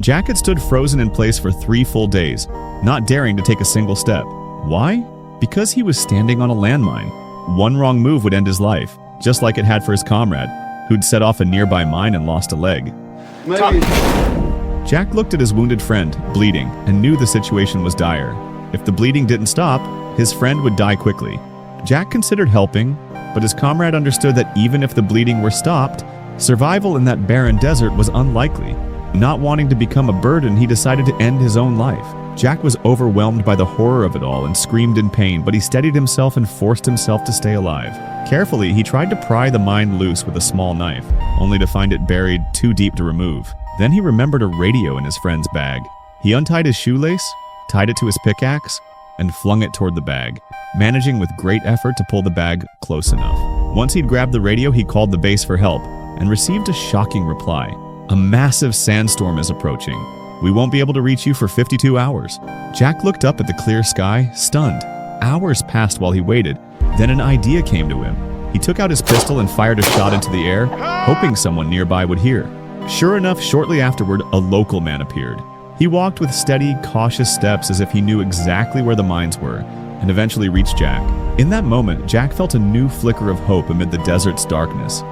Jack had stood frozen in place for 3 full days, not daring to take a single step. Why? Because he was standing on a landmine. One wrong move would end his life, just like it had for his comrade, who'd set off a nearby mine and lost a leg. Maybe. Jack looked at his wounded friend, bleeding, and knew the situation was dire. If the bleeding didn't stop, his friend would die quickly. Jack considered helping, but his comrade understood that even if the bleeding were stopped, survival in that barren desert was unlikely. Not wanting to become a burden, he decided to end his own life. Jack was overwhelmed by the horror of it all and screamed in pain, but he steadied himself and forced himself to stay alive. Carefully, he tried to pry the mine loose with a small knife, only to find it buried too deep to remove. Then he remembered a radio in his friend's bag. He untied his shoelace, tied it to his pickaxe, and flung it toward the bag, managing with great effort to pull the bag close enough. Once he'd grabbed the radio, he called the base for help and received a shocking reply. A massive sandstorm is approaching. We won't be able to reach you for 52 hours. Jack looked up at the clear sky, stunned. Hours passed while he waited. Then an idea came to him. He took out his pistol and fired a shot into the air, hoping someone nearby would hear. Sure enough, shortly afterward, a local man appeared. He walked with steady, cautious steps as if he knew exactly where the mines were, and eventually reached Jack. In that moment, Jack felt a new flicker of hope amid the desert's darkness.